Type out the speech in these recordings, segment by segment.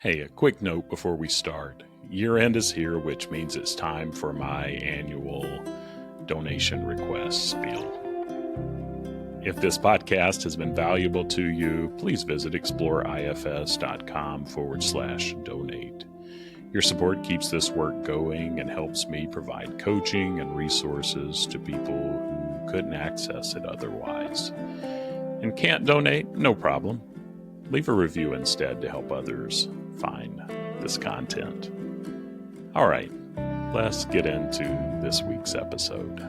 Hey, a quick note before we start. Year end is here, which means it's time for my annual donation request spiel. If this podcast has been valuable to you, please visit exploreifs.com/donate. Your support keeps this work going and helps me provide coaching and resources to people who couldn't access it otherwise. And can't donate? No problem. Leave a review instead to help others find this content. All right, let's get into this week's episode.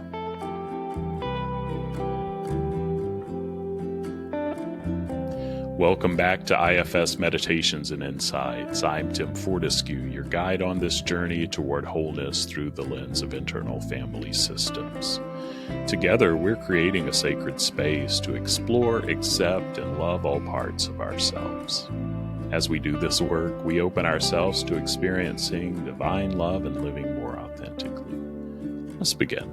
Welcome back to IFS Meditations and Insights. I'm Tim Fortescue, your guide on this journey toward wholeness through the lens of internal family systems. Together, we're creating a sacred space to explore, accept, and love all parts of ourselves. As we do this work, we open ourselves to experiencing divine love and living more authentically. Let's begin.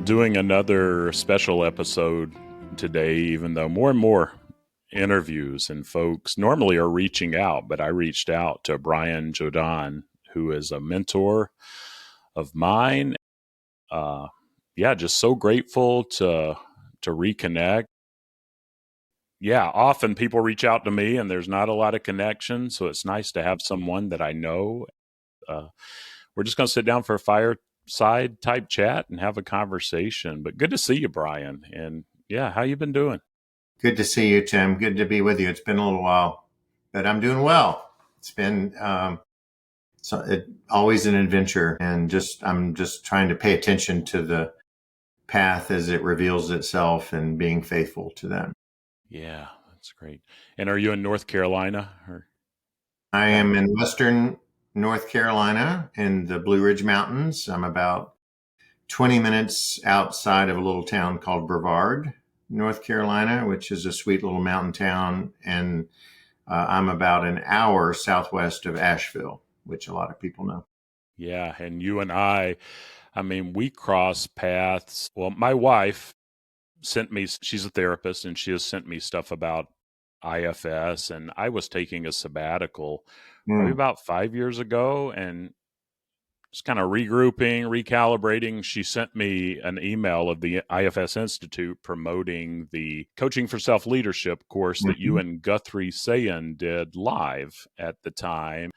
Doing another special episode today, even though more and more interviews and folks normally are reaching out, but I reached out to Brian Jaudon, who is a mentor of mine. Just so grateful to reconnect. Yeah, often people reach out to me and there's not a lot of connection, so it's nice to have someone that I know. We're just going to sit down for a fireside type chat and have a conversation. But good to see you, Brian. And yeah, how you been doing? Good to see you, Tim. Good to be with you. It's been a little while, but I'm doing well. It's been always an adventure, and I'm just trying to pay attention to the path as it reveals itself and being faithful to that. Yeah, that's great. And are you in North Carolina? I am in Western North Carolina in the Blue Ridge Mountains. I'm about 20 minutes outside of a little town called Brevard, North Carolina, which is a sweet little mountain town. And I'm about an hour southwest of Asheville, which a lot of people know. Yeah, and you and I mean, we cross paths. Well, my wife sent me, she's a therapist, and she has sent me stuff about IFS, and I was taking a sabbatical probably about 5 years ago and just kind of regrouping, recalibrating. She sent me an email of the IFS Institute promoting the Coaching for Self-Leadership course that you and Guthrie Sayin did live at the time.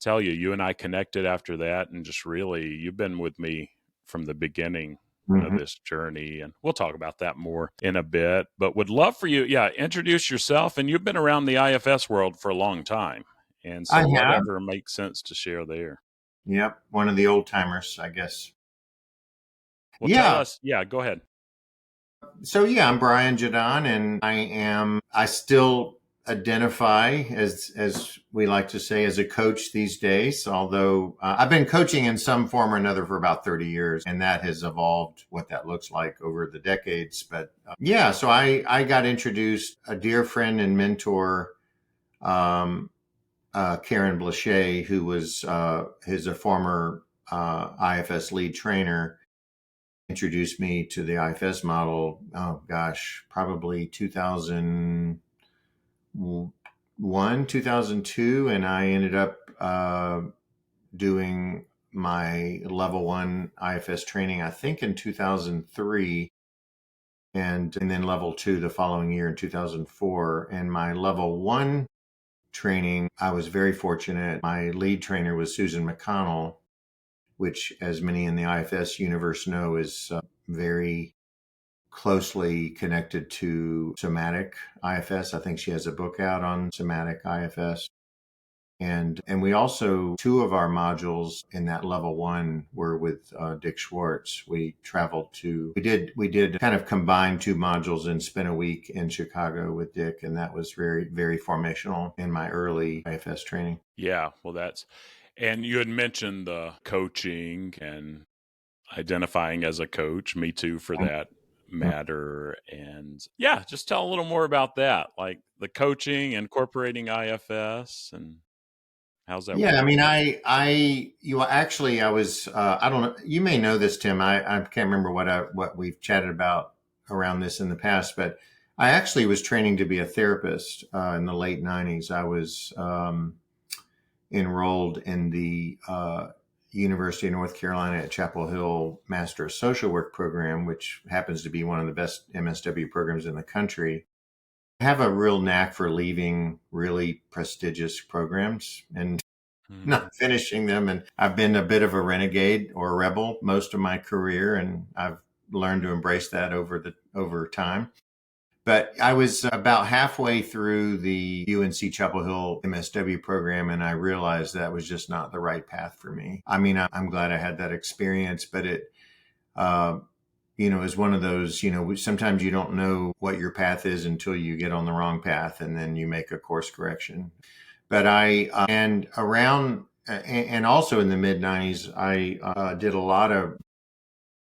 Tell you, you and I connected after that, and just really, you've been with me from the beginning of this journey, and we'll talk about that more in a bit, but would love for you, introduce yourself. And you've been around the IFS world for a long time, and so whatever makes sense to share there. Yep, one of the old timers, I guess. Well, tell us. Go ahead. So I'm Brian Jaudon, and I still identify as we like to say as a coach these days, although I've been coaching in some form or another for about 30 years, and that has evolved what that looks like over the decades. But so I got introduced, a dear friend and mentor, Karen Blaché, who was is a former IFS lead trainer, introduced me to the IFS model. Oh gosh, probably 2001, 2002. And I ended up doing my level 1 IFS training, I think in 2003, and then level 2 the following year in 2004. And my level 1 training, I was very fortunate. My lead trainer was Susan McConnell, which, as many in the IFS universe know, is very closely connected to somatic IFS. I think she has a book out on somatic IFS. And we also, 2 of our modules in that level 1 were with Dick Schwartz. We did kind of combine 2 modules and spent a week in Chicago with Dick. And that was very, very formational in my early IFS training. Yeah, well, and you had mentioned the coaching and identifying as a coach, me too, for that matter. And just tell a little more about that, like the coaching, incorporating IFS, and how's that work? I mean, I was, I don't know, you may know this, Tim. I can't remember what we've chatted about around this in the past, but I actually was training to be a therapist in the late 90s. I was enrolled in the University of North Carolina at Chapel Hill Master of Social Work program, which happens to be one of the best MSW programs in the country. I have a real knack for leaving really prestigious programs and Mhm. not finishing them. And I've been a bit of a renegade or a rebel most of my career, and I've learned to embrace that over time. But I was about halfway through the UNC Chapel Hill MSW program, and I realized that was just not the right path for me. I mean, I'm glad I had that experience, but uh, is one of those, sometimes you don't know what your path is until you get on the wrong path and then you make a course correction. But and around, and also in the mid 90s, I did a lot of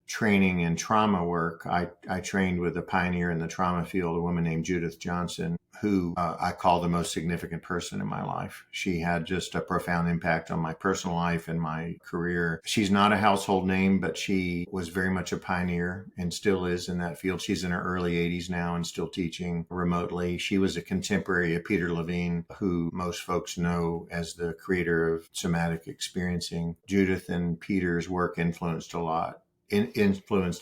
training in trauma work. I trained with a pioneer in the trauma field, a woman named Judith Johnson, who I call the most significant person in my life. She had just a profound impact on my personal life and my career. She's not a household name, but she was very much a pioneer and still is in that field. She's in her early 80s now and still teaching remotely. She was a contemporary of Peter Levine, who most folks know as the creator of somatic experiencing. Judith and Peter's work influenced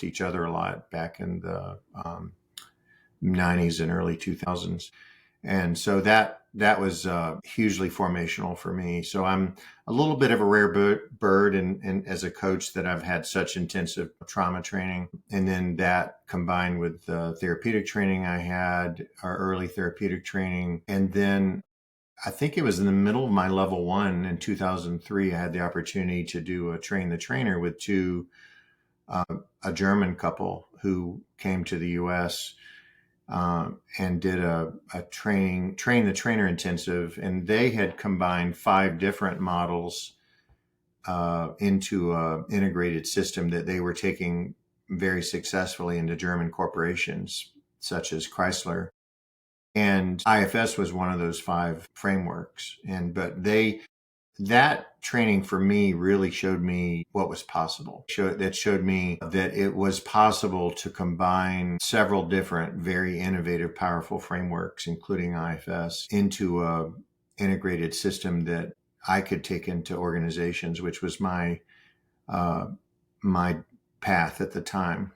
each other a lot back in the 90s and early 2000s. And so that was hugely formational for me. So I'm a little bit of a rare bird and as a coach that I've had such intensive trauma training. And then that combined with the therapeutic training I had, our early therapeutic training. And then I think it was in the middle of my level one in 2003, I had the opportunity to do a train the trainer with uh, a German couple who came to the U.S. And did a train the trainer intensive, and they had combined 5 different models into a integrated system that they were taking very successfully into German corporations such as Chrysler. And IFS was one of those 5 frameworks. That training for me really showed me what was possible. That showed me that it was possible to combine several different, very innovative, powerful frameworks, including IFS, into a integrated system that I could take into organizations, which was uh, my path at the time.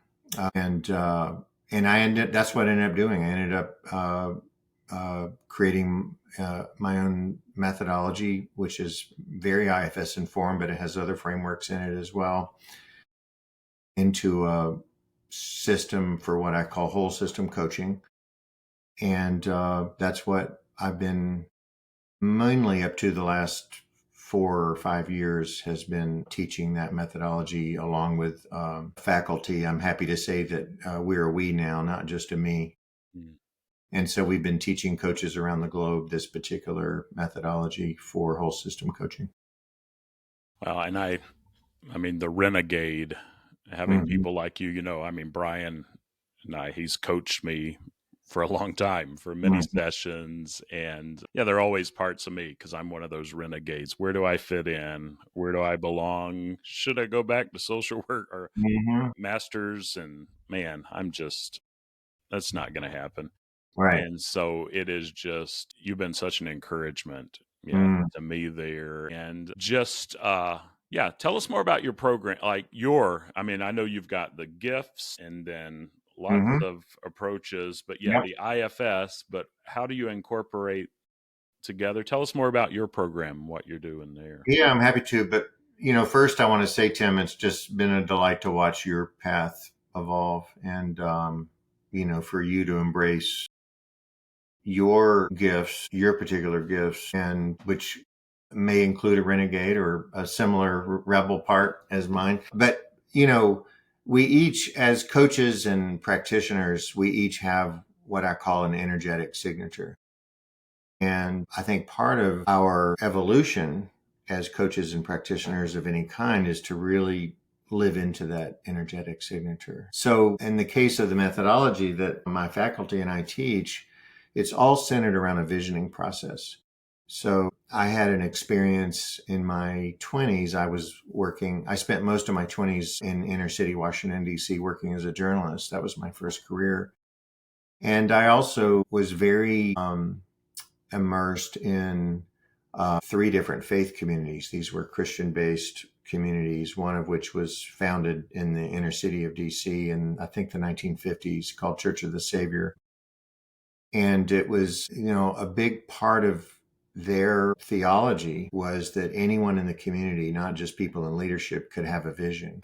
And I ended. That's what I ended up doing. I ended up creating my own methodology, which is very IFS informed, but it has other frameworks in it as well, into a system for what I call whole system coaching. And that's what I've been mainly up to the last 4 or 5 years has been teaching that methodology along with faculty. I'm happy to say that we're a we now, not just a me. Mm. And so we've been teaching coaches around the globe this particular methodology for whole system coaching. Well, and I mean, the renegade, having Mm-hmm. people like you, I mean, Brian and he's coached me for a long time for many Mm-hmm. sessions. And yeah, there are always parts of me because I'm one of those renegades. Where do I fit in? Where do I belong? Should I go back to social work or Mm-hmm. masters? And man, that's not going to happen. Right. And so it is just, you've been such an encouragement, yeah, Mm. to me there. And just, yeah, tell us more about your program. I mean, I know you've got the gifts and then lots Mm-hmm. of approaches, but yeah, Yep. the IFS, but how do you incorporate together? Tell us more about your program, what you're doing there. Yeah, I'm happy to. But, first I want to say, Tim, it's just been a delight to watch your path evolve and, for you to embrace your gifts, your particular gifts, and which may include a renegade or a similar rebel part as mine. But, we each, as coaches and practitioners, we each have what I call an energetic signature. And I think part of our evolution as coaches and practitioners of any kind is to really live into that energetic signature. So, in the case of the methodology that my faculty and I teach, it's all centered around a visioning process. So, I had an experience in my 20s. I spent most of my 20s in inner city Washington, D.C., working as a journalist. That was my first career. And I also was very immersed in three different faith communities. These were Christian based communities, one of which was founded in the inner city of DC in, I think, the 1950s, called Church of the Savior. And it was, a big part of their theology was that anyone in the community, not just people in leadership, could have a vision.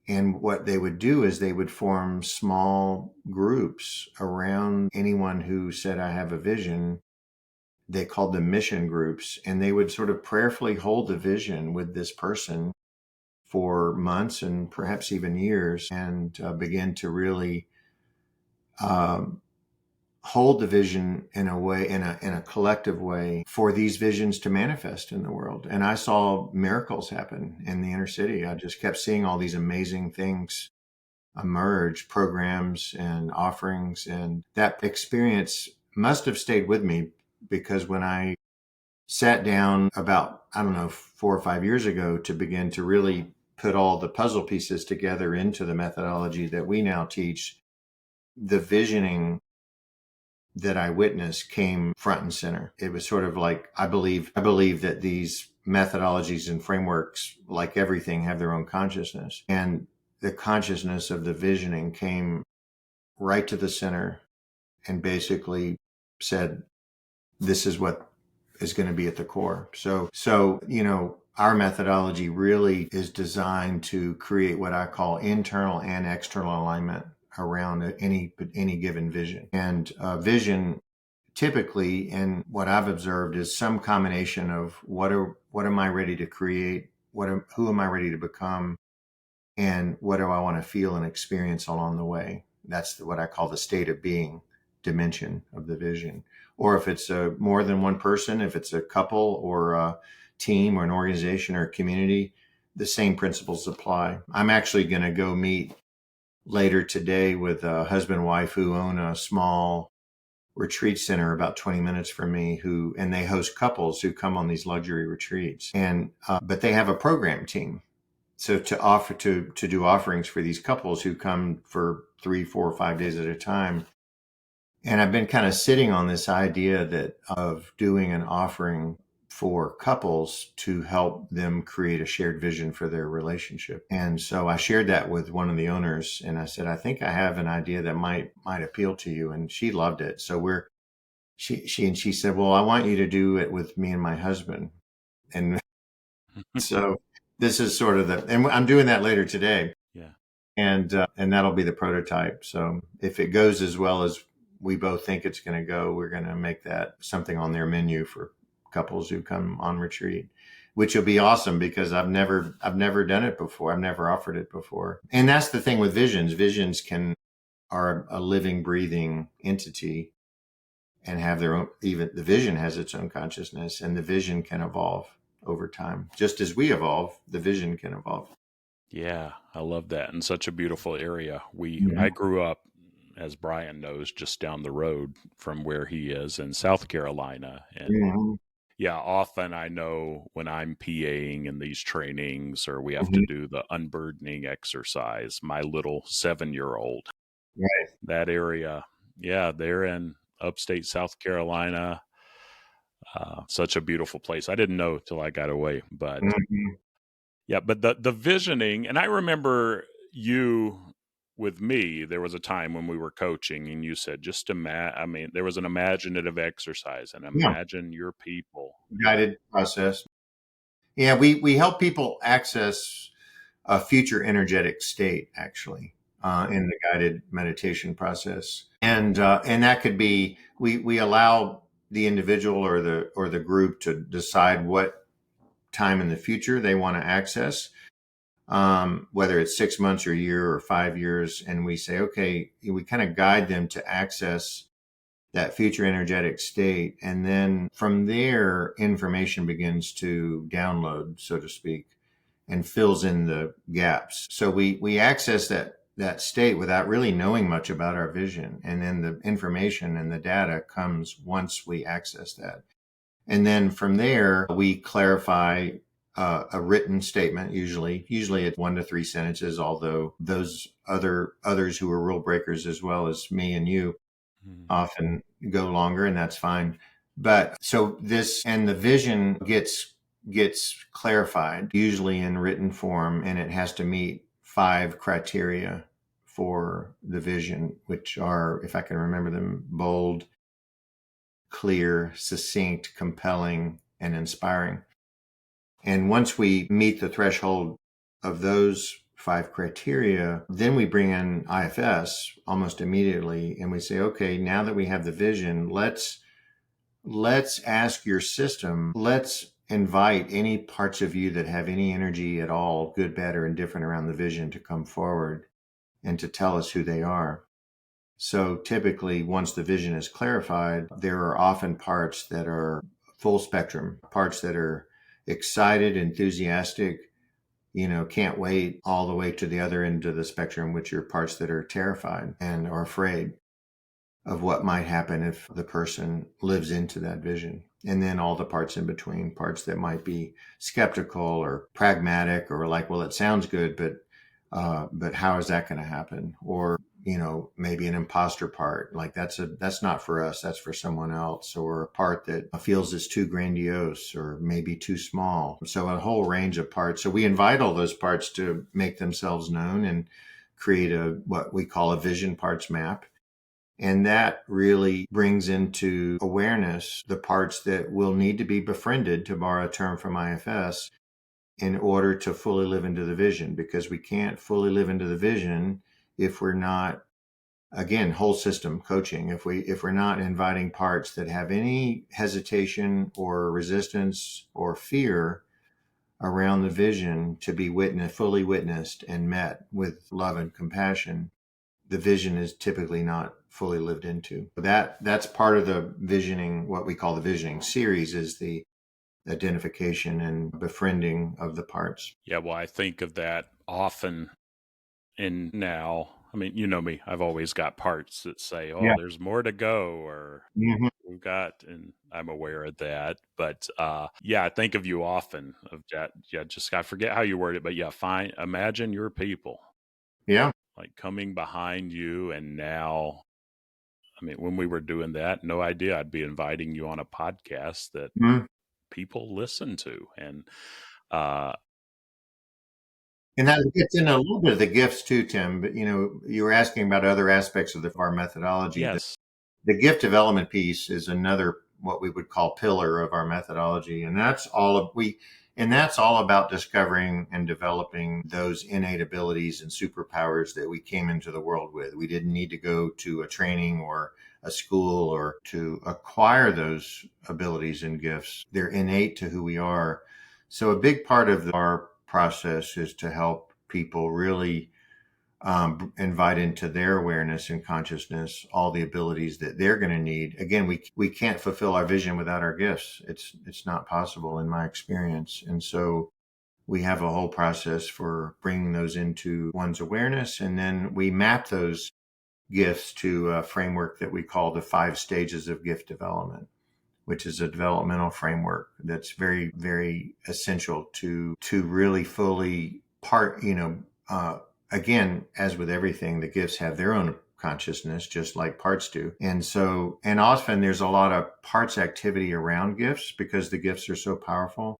And what they would do is they would form small groups around anyone who said, I have a vision. They called them mission groups, and they would sort of prayerfully hold the vision with this person for months and perhaps even years, and begin to really um, hold the vision in a way, in a collective way, for these visions to manifest in the world. And I saw miracles happen in the inner city. I just kept seeing all these amazing things emerge, programs and offerings. And that experience must have stayed with me, because when I sat down about, I don't know, 4 or 5 years ago to begin to really put all the puzzle pieces together into the methodology that we now teach, the visioning that I witnessed came front and center. It was sort of like, I believe that these methodologies and frameworks, like everything, have their own consciousness. And the consciousness of the visioning came right to the center and basically said, this is what is going to be at the core. So, our methodology really is designed to create what I call internal and external alignment around any given vision. And vision typically, and what I've observed, is some combination of what am I ready to create, who am I ready to become, and what do I want to feel and experience along the way. That's what I call the state of being dimension of the vision. Or if it's more than one person, if it's a couple or a team or an organization or a community, the same principles apply. I'm actually going to go meet later today with a husband and wife who own a small retreat center about 20 minutes from me, and they host couples who come on these luxury retreats. And but they have a program team, so to do offerings for these couples who come for 3, 4, 5 days at a time. And I've been kind of sitting on this idea of doing an offering for couples to help them create a shared vision for their relationship. And so I shared that with one of the owners, and I said, I think I have an idea that might appeal to you. And she loved it. So she said, well, I want you to do it with me and my husband. And so this is sort of and I'm doing that later today. Yeah. And that'll be the prototype. So if it goes as well as we both think it's going to go, we're going to make that something on their menu for couples who come on retreat, which will be awesome, because I've never done it before. I've never offered it before. And that's the thing with visions. Visions are a living, breathing entity and have their own, even the vision has its own consciousness, and the vision can evolve over time. Just as we evolve, the vision can evolve. Yeah, I love that. And such a beautiful area. Mhm. I grew up, as Brian knows, just down the road from where he is in South Carolina. And Mhm. yeah, often I know when I'm PAing in these trainings, or we have to Mhm. do the unburdening exercise, my little 7-year-old, Right. that area, yeah, they're in upstate South Carolina. Such a beautiful place. I didn't know till I got away, but Mhm. yeah, but the visioning, and I remember you with me, there was a time when we were coaching and you said, I mean, there was an imaginative exercise, and Yeah. imagine your people. Guided process. Yeah, we help people access a future energetic state, actually, in the guided meditation process. And that could be, we allow the individual or the group to decide what time in the future they want to access, whether it's 6 months or a year or 5 years. And we say, okay, we kind of guide them to access that future energetic state. And then from there, information begins to download, so to speak, and fills in the gaps. So we access that state without really knowing much about our vision. And then the information and the data comes once we access that. And then from there, we clarify a written statement. Usually it's 1 to 3 sentences. Although others who are rule breakers as well as me and you Mhm. often go longer, and that's fine. But so this and the vision gets clarified, usually in written form, and it has to meet 5 criteria for the vision, which are, if I can remember them, bold, clear, succinct, compelling, and inspiring. And once we meet the threshold of those 5 criteria, then we bring in IFS almost immediately, and we say, okay, now that we have the vision, let's ask your system, let's invite any parts of you that have any energy at all, good, bad, or indifferent around the vision, to come forward and to tell us who they are. So typically, once the vision is clarified, there are often parts that are full spectrum, parts that are excited, enthusiastic, can't wait, all the way to the other end of the spectrum, which are parts that are terrified and are afraid of what might happen if the person lives into that vision. And then all the parts in between, parts that might be skeptical or pragmatic, or like, well, it sounds good, but how is that going to happen? Or maybe an imposter part, like that's not for us, that's for someone else. Or a part that feels is too grandiose or maybe too small. So a whole range of parts. So we invite all those parts to make themselves known and create what we call a vision parts map. And that really brings into awareness the parts that will need to be befriended, to borrow a term from IFS, in order to fully live into the vision, because we can't fully live into the vision if we're not, again, whole system coaching, if we're not inviting parts that have any hesitation or resistance or fear around the vision to be fully witnessed and met with love and compassion. The vision is typically not fully lived into. That's part of the visioning, what we call the visioning series, is the identification and befriending of the parts. Yeah, well, I think of that often. And now, I mean, you know me, I've always got parts that say, oh, Yeah. there's more to go, or Hmm. we've got, and I'm aware of that. But yeah, I think of you often of that. Yeah, just I forget how you word it, but yeah, fine. Imagine your people Yeah. like coming behind you. And now, I mean, when we were doing that, no idea I'd be inviting you on a podcast that Mhm. people listen to. And uh, And that gets in a little bit of the gifts too, Tim. But you were asking about other aspects of our methodology. yes, The gift development piece is another, what we would call, pillar of our methodology, and that's all about discovering and developing those innate abilities and superpowers that we came into the world with. We didn't need to go to a training or a school or to acquire those abilities and gifts. They're innate to who we are. So a big part of our process is to help people really invite into their awareness and consciousness all the abilities that they're going to need. Again, we can't fulfill our vision without our gifts. It's not possible in my experience. And so we have a whole process for bringing those into one's awareness, and then we map those gifts to a framework that we call the 5 stages of gift development, which is a developmental framework that's very, very essential to really fully uh, again, as with everything, the gifts have their own consciousness, just like parts do. And often there's a lot of parts activity around gifts because the gifts are so powerful.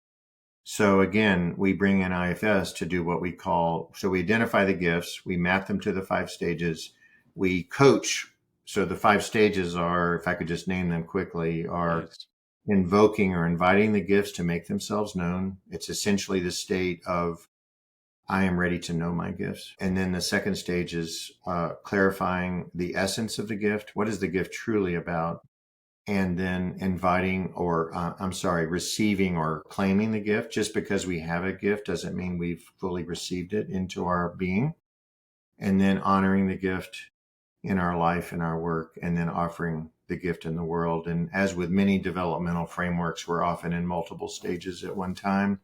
So again, we bring in IFS to do what we call, so we identify the gifts, we map them to the 5 stages, we coach. So the 5 stages are, if I could just name them quickly, are please. invoking or inviting the gifts to make themselves known. It's essentially the state of, I am ready to know my gifts. And then the second stage is clarifying the essence of the gift. What is the gift truly about? And then inviting, or receiving or claiming the gift. Just because we have a gift doesn't mean we've fully received it into our being. And then honoring the gift in our life and our work, and then offering the gift in the world. And as with many developmental frameworks, we're often in multiple stages at one time.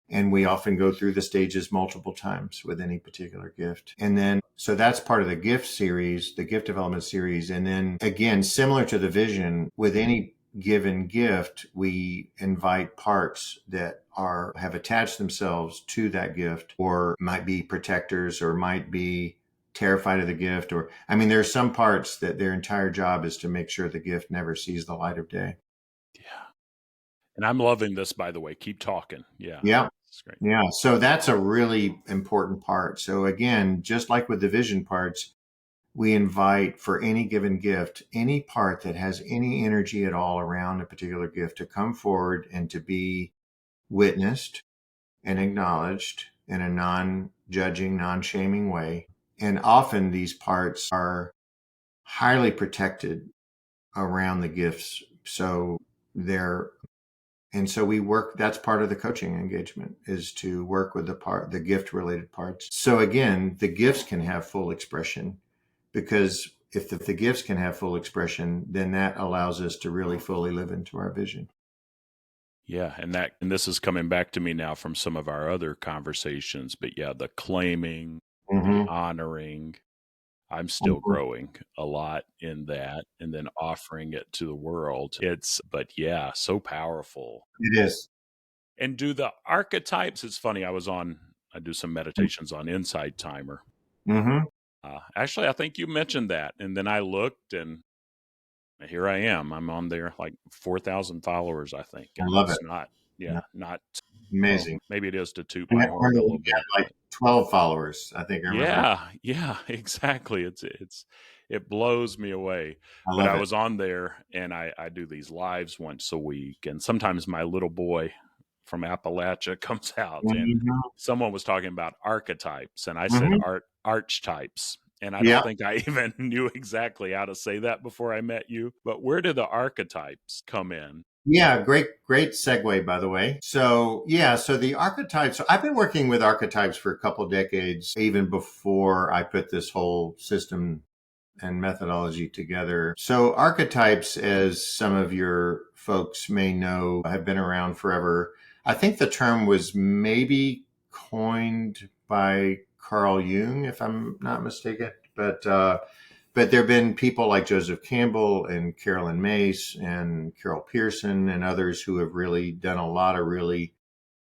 And we often go through the stages multiple times with any particular gift. And then, so that's part of the gift series, the gift development series. And then again, similar to the vision, with any given gift, we invite parts that have attached themselves to that gift, or might be protectors, or might be terrified of the gift. Or, I mean, there are some parts that their entire job is to make sure the gift never sees the light of day. Yeah. And I'm loving this, by the way. Keep talking. Yeah. Yeah. It's great. Yeah. So that's a really important part. So again, just like with the vision parts, we invite, for any given gift, any part that has any energy at all around a particular gift, to come forward and to be witnessed and acknowledged in a non-judging, non-shaming way. And often these parts are highly protected around the gifts. So they're and so we work, that's part of the coaching engagement, is to work with the gift related parts. So again, the gifts can have full expression, because if the gifts can have full expression, then that allows us to really fully live into our vision. Yeah, and this is coming back to me now from some of our other conversations, but yeah, the claiming, the Mm-hmm. honoring, I'm still Mm-hmm. growing a lot in that, and then offering it to the world. But yeah, so powerful. It is. And do the archetypes, it's funny, I do some meditations on Insight Timer. Mm-hmm. Actually, I think you mentioned that. And then I looked, and here I am. I'm on there like 4,000 followers, I think. I And love it. it's not, Yeah. yeah, not, well, Amazing. maybe it is to toot We my have, horn a little we bit, have like 12 followers, I think I remember. yeah, yeah, exactly. It blows me away. I But love I it. was on there, and I do these lives once a week, and sometimes my little boy from Appalachia comes out, and Mm-hmm. someone was talking about archetypes, and I said Mm-hmm. archetypes. And I don't Yeah. think I even knew exactly how to say that before I met you. But where do the archetypes come in? Yeah, great segue, by the way. So, yeah, so the archetypes, so I've been working with archetypes for a couple of decades, even before I put this whole system and methodology together. So, archetypes, as some of your folks may know, have been around forever. I think the term was maybe coined by Carl Jung, if I'm not mistaken. But there have been people like Joseph Campbell and Carolyn Mace and Carol Pearson and others who have really done a lot of really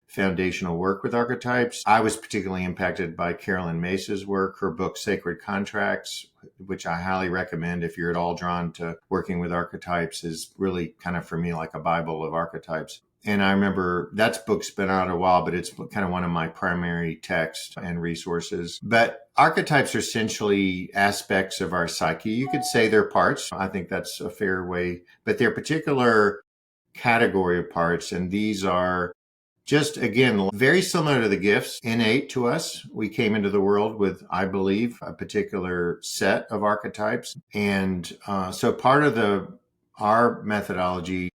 foundational work with archetypes. I was particularly impacted by Carolyn Mace's work, her book Sacred Contracts, which I highly recommend if you're at all drawn to working with archetypes, is really kind of for me like a Bible of archetypes. And I remember that book's been out a while, but it's kind of one of my primary texts and resources. But archetypes are essentially aspects of our psyche. You could say they're parts. I think that's a fair way, but they're particular category of parts. And these are just, again, very similar to the gifts innate to us. We came into the world with, I believe, a particular set of archetypes. And so part of our methodology,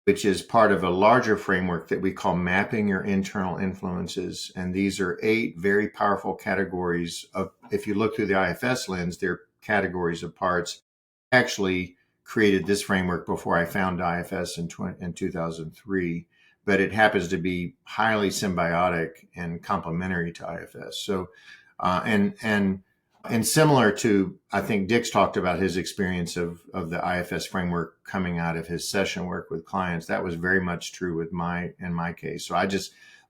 which is part of a larger framework that we call mapping your internal influences. And these are 8 very powerful categories of, if you look through the IFS lens, they're categories of parts. I actually created this framework before I found IFS in 2003, but it happens to be highly symbiotic and complementary to IFS. So, and similar to, I think Dick's talked about his experience of the IFS framework coming out of his session work with clients. That was very much true in my case. So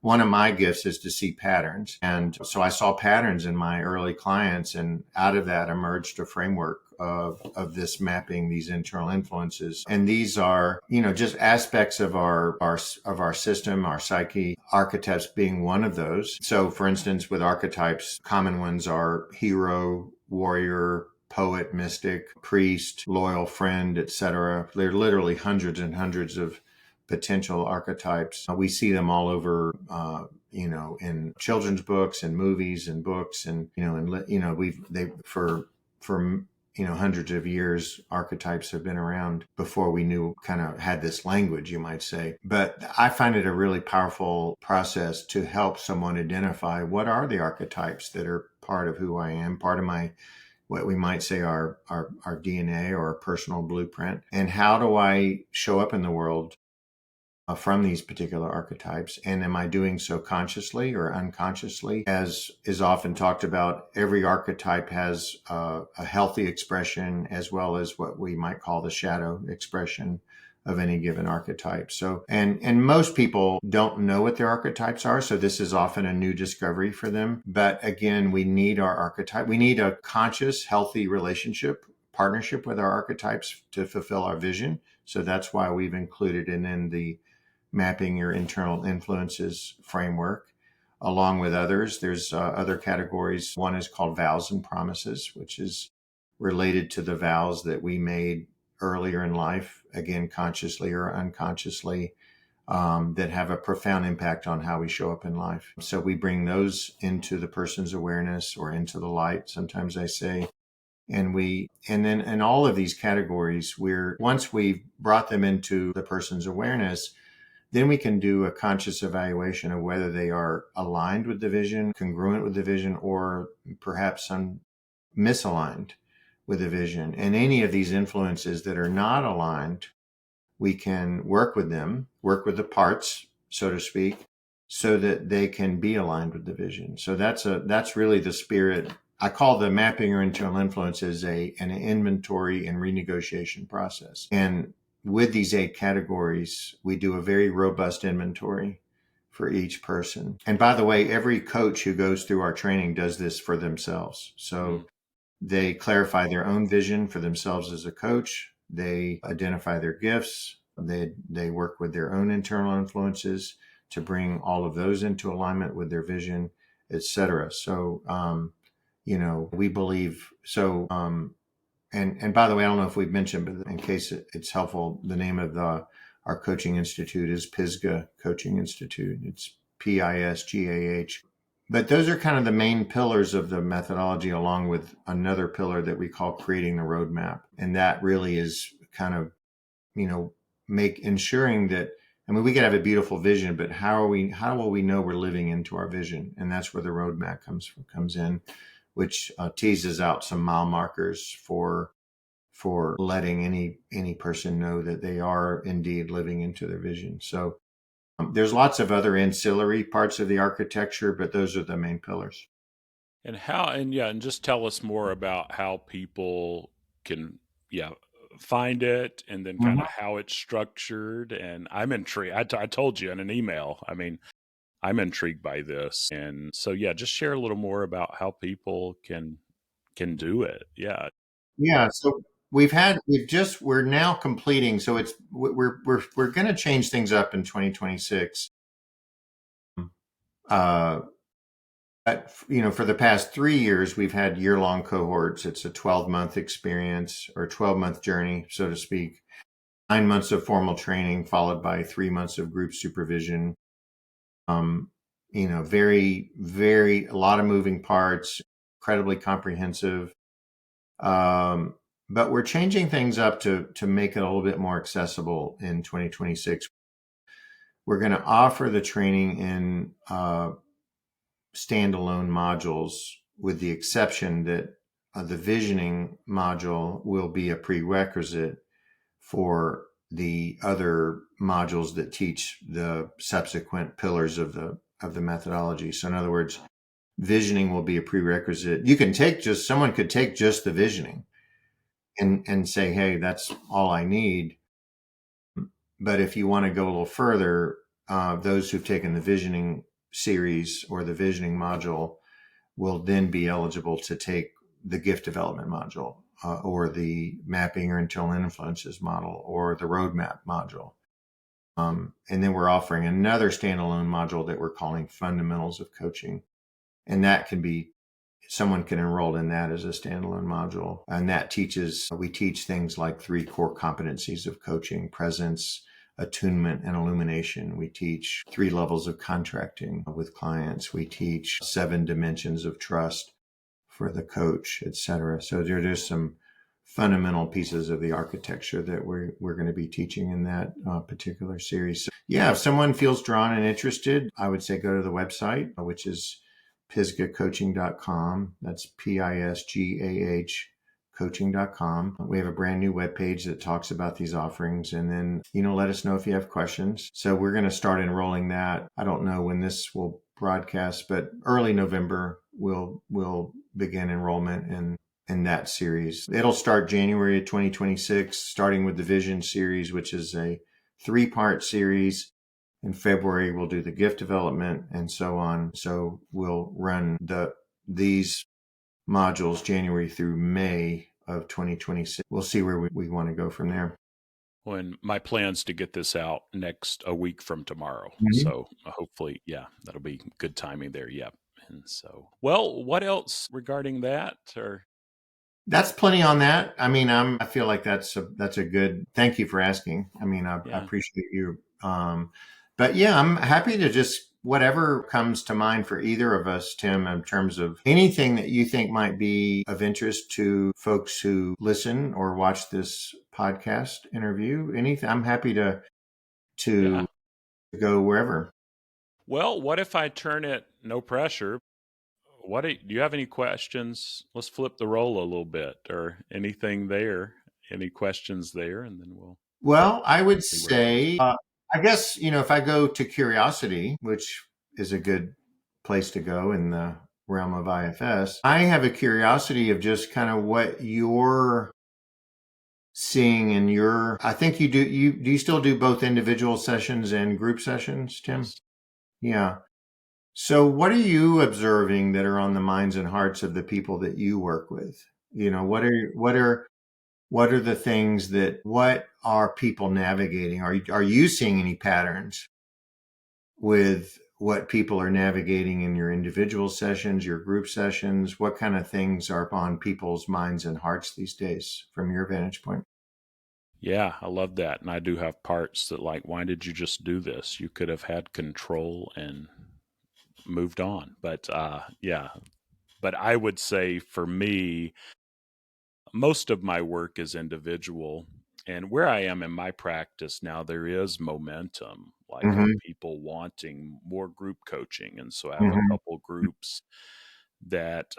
one of my gifts is to see patterns. And so I saw patterns in my early clients, and out of that emerged a framework of this mapping these internal influences. And these are, just aspects of our system, our psyche, archetypes being one of those. So for instance, with archetypes, common ones are hero, warrior, poet, mystic, priest, loyal friend, etc. There are literally hundreds and hundreds of potential archetypes. We see them all over, in children's books and movies and books, and for hundreds of years, archetypes have been around before we kind of had this language, you might say. But I find it a really powerful process to help someone identify what are the archetypes that are part of who I am, part of my, what we might say our DNA or our personal blueprint, and how do I show up in the world from these particular archetypes, and am I doing so consciously or unconsciously? As is often talked about, every archetype has a healthy expression as well as what we might call the shadow expression of any given archetype. So, and most people don't know what their archetypes are. So this is often a new discovery for them. But again, we need our archetype. We need a conscious, healthy partnership with our archetypes to fulfill our vision. So that's why we've included it in the mapping your internal influences framework, along with others. There's other categories. One is called vows and promises, which is related to the vows that we made earlier in life, again, consciously or unconsciously, that have a profound impact on how we show up in life. So we bring those into the person's awareness or into the light, sometimes I say. And then in all of these categories, once we've brought them into the person's awareness, then we can do a conscious evaluation of whether they are aligned with the vision, congruent with the vision, or perhaps misaligned with the vision. And any of these influences that are not aligned, we can work with them, work with the parts, so to speak, so that they can be aligned with the vision. So that's really the spirit. I call the mapping your internal influences an inventory and renegotiation process. And with these 8 categories, we do a very robust inventory for each person. And by the way, every coach who goes through our training does this for themselves. So they clarify their own vision for themselves as a coach. They identify their gifts. They work with their own internal influences to bring all of those into alignment with their vision, etc. So, we believe so. And by the way, I don't know if we've mentioned, but in case it's helpful, the name of our coaching institute is Pisgah Coaching Institute. It's PISGAH. But those are kind of the main pillars of the methodology, along with another pillar that we call creating the roadmap. And that really is kind of, ensuring that, we could have a beautiful vision, but how will we know we're living into our vision? And that's where the roadmap comes in, which teases out some mile markers for letting any person know that they are indeed living into their vision. So there's lots of other ancillary parts of the architecture, but those are the main pillars. And just tell us more about how people can, find it, and then kind of how it's structured. And I'm intrigued. I told you in an email, I'm intrigued by this. And so, just share a little more about how people can do it. Yeah. Yeah. So we're now completing. So we're going to change things up in 2026. For the past 3 years, we've had year-long cohorts. It's a 12-month experience or 12-month journey, so to speak. 9 months of formal training followed by 3 months of group supervision. Very, very, a lot of moving parts, incredibly comprehensive. But we're changing things up to make it a little bit more accessible in 2026. We're going to offer the training in standalone modules, with the exception that the visioning module will be a prerequisite for the other modules that teach the subsequent pillars of the methodology. So in other words, visioning will be a prerequisite. Someone could take just the visioning and say, hey, that's all I need. But if you want to go a little further, those who've taken the visioning series or the visioning module will then be eligible to take the gift development module, or the mapping your internal influences model, or the roadmap module. And then we're offering another standalone module that we're calling Fundamentals of Coaching. And that someone can enroll in that as a standalone module. And we teach things like 3 core competencies of coaching: presence, attunement, and illumination. We teach 3 levels of contracting with clients. We teach 7 dimensions of trust for the coach, etc. So there's some fundamental pieces of the architecture that we're going to be teaching in that particular series. So, if someone feels drawn and interested, I would say go to the website, which is pisgahcoaching.com. That's PISGAH coaching.com. We have a brand new webpage that talks about these offerings, and then, let us know if you have questions. So we're going to start enrolling that. I don't know when this will broadcast, but early November we'll begin enrollment, and in that series. It'll start January of 2026, starting with the Vision series, which is a 3-part series. In February, we'll do the gift development and so on. So we'll run these modules January through May of 2026. We'll see where we want to go from there. When my plans to get this out a week from tomorrow. Mm-hmm. So hopefully, yeah, that'll be good timing there. Yep. And so, well, what else regarding that? Or That's plenty on that. I mean, I feel like that's a good. Thank you for asking. I mean, I yeah, appreciate you. But yeah, I'm happy to just whatever comes to mind for either of us, Tim, in terms of anything that you think might be of interest to folks who listen or watch this podcast interview. Anything, I'm happy to yeah. go wherever. Well, what if I turn it no pressure? Do you have any questions? Let's flip the role a little bit, or anything there. Any questions there, and then we'll Well, I would see where it goes. say, I guess, if I go to curiosity, which is a good place to go in the realm of IFS, I have a curiosity of just kind of what you're seeing in I think do you still do both individual sessions and group sessions, Tim? Yes. Yeah. So what are you observing that are on the minds and hearts of the people that you work with? What are the things what are people navigating? Are you seeing any patterns with what people are navigating in your individual sessions, your group sessions? What kind of things are on people's minds and hearts these days from your vantage point? Yeah, I love that. And I do have parts that, like, why did you just do this? You could have had control and moved on. But yeah, but I would say for me, most of my work is individual. And where I am in my practice now, there is momentum, like of Mm-hmm. people wanting more group coaching. And so I have a Mm-hmm. couple groups that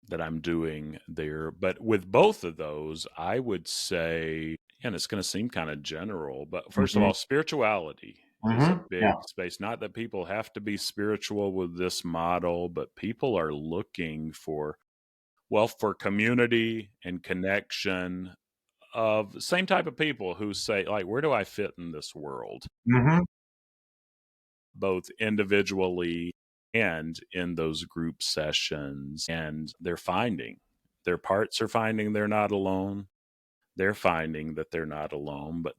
that I'm doing there. But with both of those, I would say, and it's going to seem kind of general, but first of Mm-hmm. all, spirituality is a Mm-hmm. Yeah. big space. Not that people have to be spiritual with this model, but people are looking for, well, for community and connection of the same type of people who say, like, where do I fit in this world, Mm-hmm. both individually and in those group sessions? And their parts are finding they're not alone. They're finding that they're not alone, but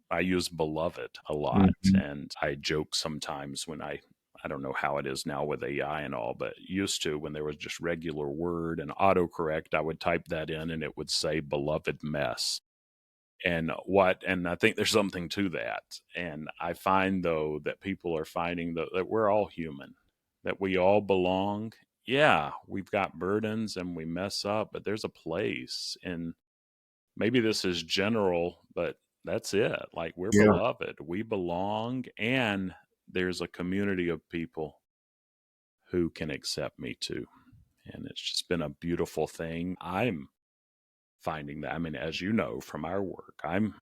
I use beloved a lot. Mm-hmm. And I joke sometimes when I don't know how it is now with AI and all, but used to when there was just regular word and autocorrect, I would type that in and it would say beloved mess. And I think there's something to that. And I find though that people are finding that we're all human, that we all belong. Yeah, we've got burdens and we mess up, but there's a place. And maybe this is general, but that's it. Like, we're Yeah. beloved, we belong, and there's a community of people who can accept me too. And it's just been a beautiful thing. I'm finding that. I mean, as you know from our work, I'm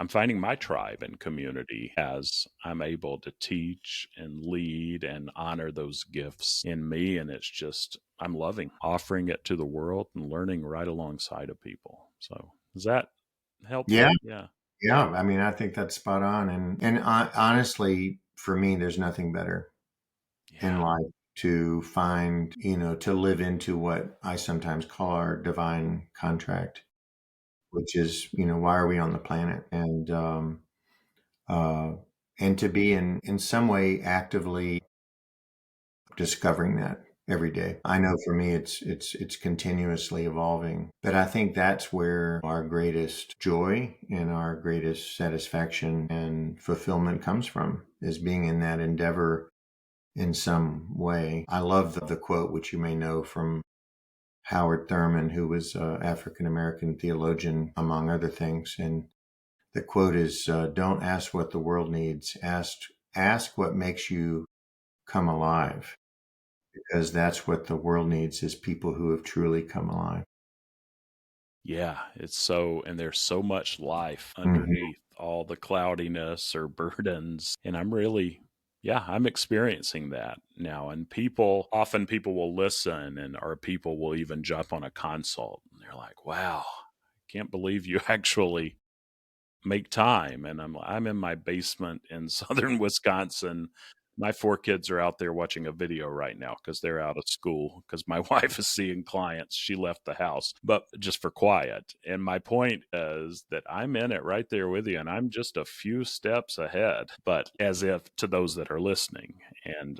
finding my tribe and community as I'm able to teach and lead and honor those gifts in me. And it's just, I'm loving offering it to the world and learning right alongside of people. So is that Yeah. helpful? Yeah. Yeah. I mean, I think that's spot on. And honestly, for me, there's nothing better in Yeah. life to find, to live into what I sometimes call our divine contract, which is, why are we on the planet? Uh, and to be in some way actively discovering that every day. I know for me, it's continuously evolving, but I think that's where our greatest joy and our greatest satisfaction and fulfillment comes from, is being in that endeavor in some way. I love the quote, which you may know, from Howard Thurman, who was an African American theologian, among other things. And the quote is, "Don't ask what the world needs. Ask what makes you come alive, because that's what the world needs, is people who have truly come alive." Yeah. And there's so much life Hmm. underneath all the cloudiness or burdens. And I'm really Yeah, I'm experiencing that now. And people will listen and or people will even jump on a consult and they're like, wow, I can't believe you actually make time. And I'm in my basement in southern Wisconsin. My four kids are out there watching a video right now because they're out of school because my wife is seeing clients. She left the house, but just for quiet. And my point is that I'm in it right there with you, and I'm just a few steps ahead, but as if to those that are listening. And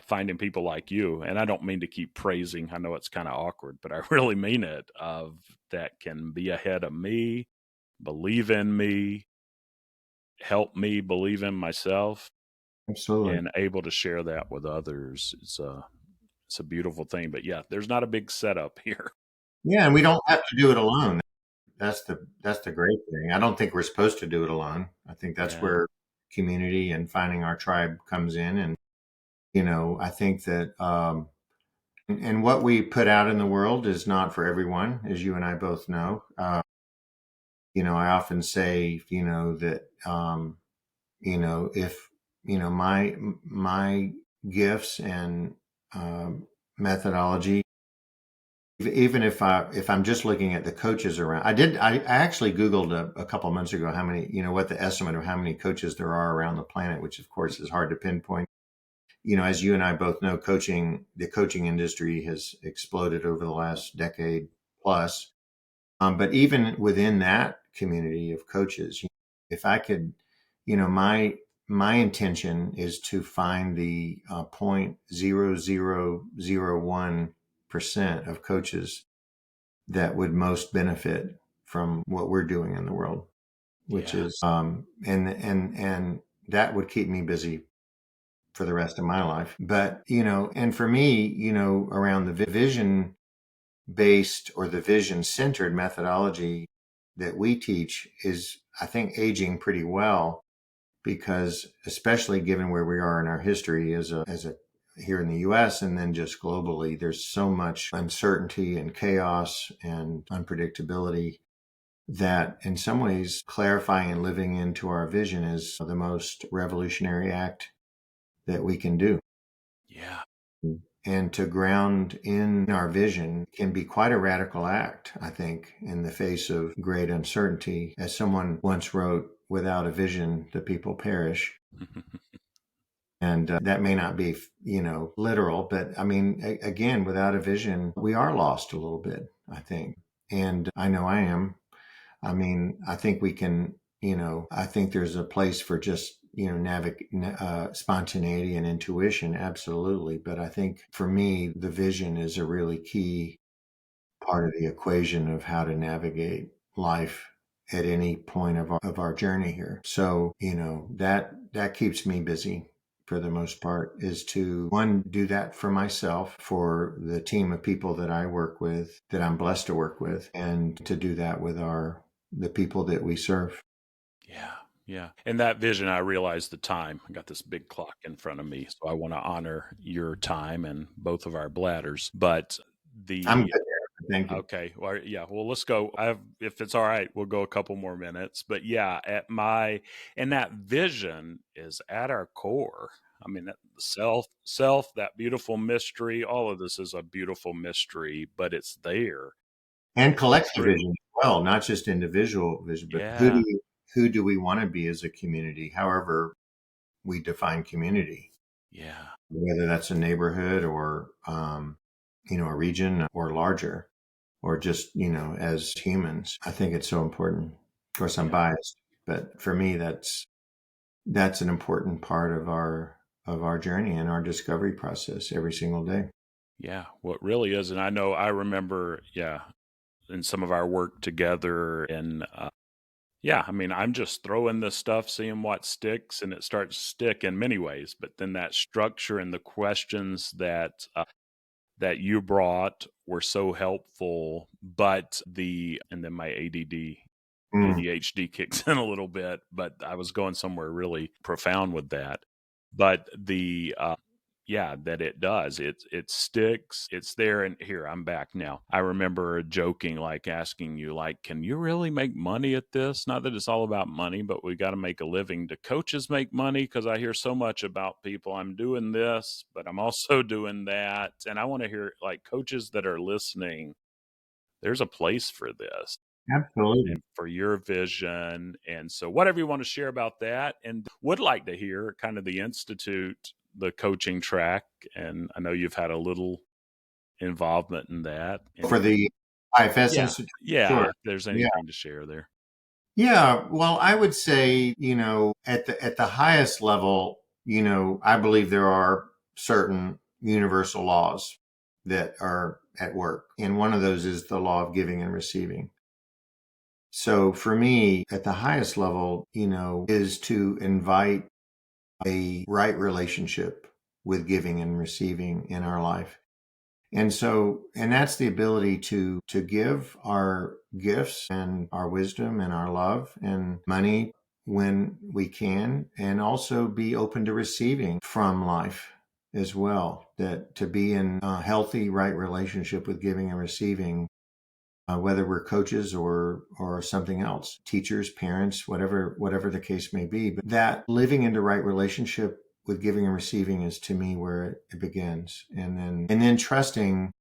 finding people like you, and I don't mean to keep praising, I know it's kind of awkward, but I really mean it, of that can be ahead of me, believe in me, help me believe in myself, Absolutely. and able to share that with others. It's a beautiful thing. But yeah, there's not a big setup here. Yeah, and we don't have to do it alone. That's the great thing. I don't think we're supposed to do it alone. I think that's Yeah. where community and finding our tribe comes in. And I think that and what we put out in the world is not for everyone, as you and I both know. I often say, that if my gifts and um, methodology, even if I'm just looking at the coaches around, I actually Googled a couple of months ago how many, what the estimate of how many coaches there are around the planet, which of course is hard to pinpoint. As you and I both know, the coaching industry has exploded over the last decade plus. But even within that community of coaches, if I could, my intention is to find the 0.0001% of coaches that would most benefit from what we're doing in the world, which Yeah. is and that would keep me busy for the rest of my life. But and for me, around the vision based or the vision centered methodology that we teach is, I think, aging pretty well, because especially given where we are in our history as a here in the US and then just globally, there's so much uncertainty and chaos and unpredictability that in some ways clarifying and living into our vision is the most revolutionary act that we can do. Yeah. And to ground in our vision can be quite a radical act, I think, in the face of great uncertainty. As someone once wrote, without a vision, the people perish. And that may not be, literal, but I mean, again, without a vision, we are lost a little bit, I think. And I know I am. I mean, I think we can, I think there's a place for just, spontaneity and intuition, absolutely. But I think for me, the vision is a really key part of the equation of how to navigate life at any point of our journey here. So, that keeps me busy for the most part, is to one, do that for myself, for the team of people that I work with, that I'm blessed to work with, and to do that with the people that we serve. Yeah. Yeah. And that vision, I realized the time. I got this big clock in front of me. So I want to honor your time and both of our bladders. But I'm the good there. Thank you. Okay. Well, yeah. Well, let's go. If it's all right, we'll go a couple more minutes. But yeah, and that vision is at our core. I mean, that self, that beautiful mystery. All of this is a beautiful mystery, but it's there. And It's collective true. vision as well, not just individual vision, but Yeah. who do we want to be as a community, however we define community, Yeah. whether that's a neighborhood or a region or larger, or just as humans. I think it's so important. Of course, I'm Yeah. biased, but for me, that's an important part of our journey and our discovery process every single day. Yeah. What really is, and I know I remember. Yeah, in some of our work together, and yeah, I mean, I'm just throwing this stuff, seeing what sticks, and it starts to stick in many ways. But then that structure and the questions that you brought were so helpful. But and then my ADD, Mm. ADHD kicks in a little bit. But I was going somewhere really profound with that. But yeah, that it does. It sticks. It's there. And here, I'm back now. I remember joking, like asking you, like, can you really make money at this? Not that it's all about money, but we got to make a living. Do coaches make money? Because I hear so much about people. I'm doing this, but I'm also doing that. And I want to hear, like, coaches that are listening, there's a place for this Absolutely. and for your vision. And so, whatever you want to share about that, and would like to hear kind of the Institute, the coaching track. And I know you've had a little involvement in that. For And the IFS yeah, Institute, yeah, sure. if there's Yeah. anything to share there. Yeah, well, I would say, at the highest level, I believe there are certain universal laws that are at work. And one of those is the law of giving and receiving. So for me, at the highest level, is to invite a right relationship with giving and receiving in our life. And that's the ability to give our gifts and our wisdom and our love and money when we can, and also be open to receiving from life as well. That to be in a healthy, right relationship with giving and receiving, whether we're coaches or something else, teachers, parents, whatever the case may be. But that living into right relationship with giving and receiving is, to me, where it begins, and then trusting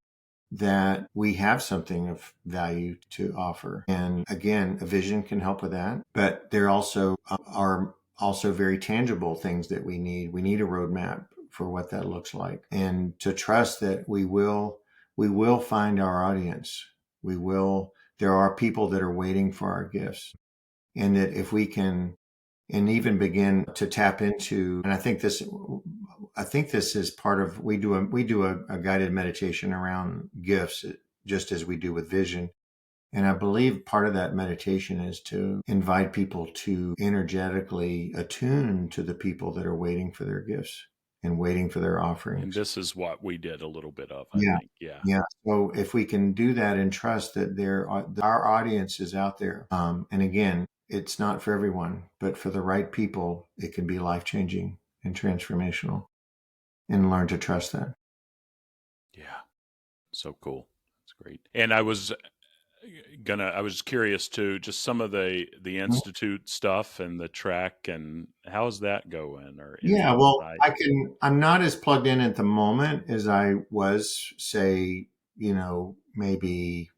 that we have something of value to offer. And again, a vision can help with that, but there also are also very tangible things that we need. We need a roadmap for what that looks like, and to trust that we will find our audience. There are people that are waiting for our gifts, and that if we can, and even begin to tap into, and I think this is part of, we do a guided meditation around gifts, just as we do with vision. And I believe part of that meditation is to invite people to energetically attune to the people that are waiting for their gifts and waiting for their And offerings. this is what we did a little bit of, I Yeah. think. Yeah. Yeah. So if we can do that and trust that our audience is out there, and again, it's not for everyone, but for the right people, it can be life changing and transformational, and learn to trust that. Yeah. So cool. That's great. And I was curious too, just some of the Institute stuff and the track, and how's that going, or any Yeah, well, insight? I'm not as plugged in at the moment as I was, say, maybe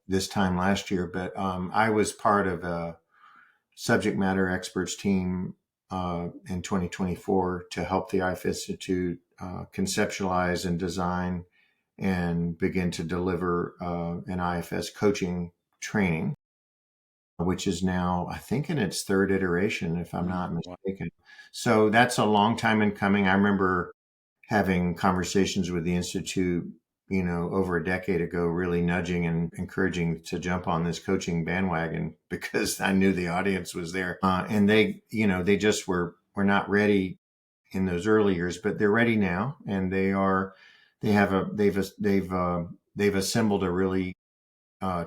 this time last year, but I was part of a subject matter experts team in 2024 to help the IF Institute conceptualize and design and begin to deliver an IFS coaching training, which is now, I think, in its third iteration, if I'm not Wow. mistaken. So that's a long time in coming. I remember having conversations with the Institute, over a decade ago, really nudging and encouraging to jump on this coaching bandwagon because I knew the audience was there. And they just were not ready in those early years, but they're ready now, and they've assembled a really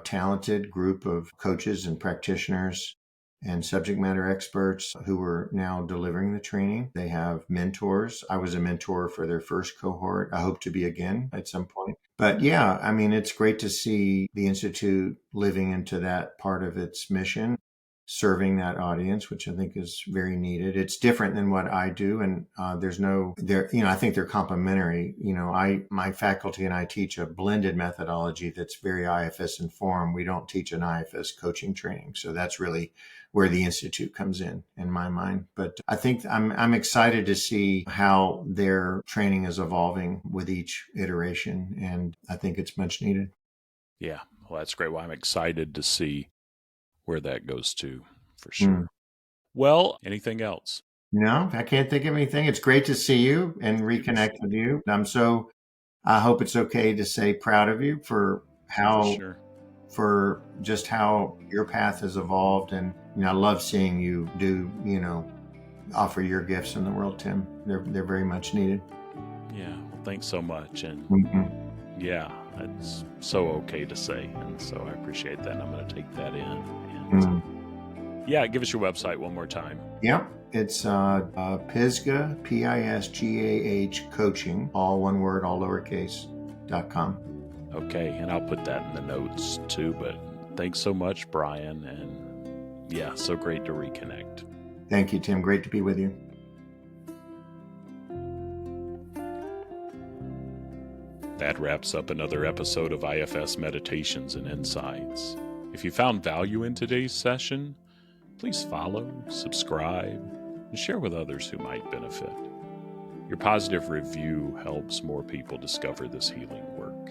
talented group of coaches and practitioners and subject matter experts who are now delivering the training. They have mentors. I was a mentor for their first cohort. I hope to be again at some point. But yeah, I mean, it's great to see the Institute living into that part of its mission, serving that audience, which I think is very needed. It's different than what I do, and I think they're complementary. My faculty and I teach a blended methodology that's very IFS informed. We don't teach an IFS coaching training, so that's really where the Institute comes in my mind. But I think I'm excited to see how their training is evolving with each iteration, and I think it's much needed. Yeah. Well, that's great. Well, I'm excited to see where that goes to, for Mm. sure. Well, anything else? No, I can't think of anything. It's great to see you and Good to reconnect see with you. I hope it's okay to say proud of you for for how, sure. for just how your path has evolved. And, I love seeing you offer your gifts in the world, Tim. They're very much needed. Yeah. Well, thanks so much. And Mhm. yeah, it's so okay to say. And so I appreciate that. And I'm going to take that in. And Mm. yeah, give us your website one more time. Yep. It's Pisgah, Pisgah coaching, all one word, all lowercase, .com. Okay, and I'll put that in the notes too, but thanks so much, Brian, and yeah, so great to reconnect. Thank you, Tim. Great to be with you. That wraps up another episode of IFS Meditations and Insights. If you found value in today's session, please follow, subscribe, and share with others who might benefit. Your positive review helps more people discover this healing work.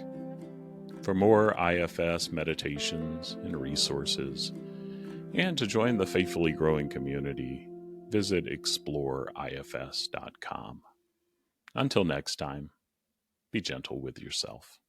For more IFS meditations and resources, and to join the faithfully growing community, visit exploreifs.com. Until next time, be gentle with yourself.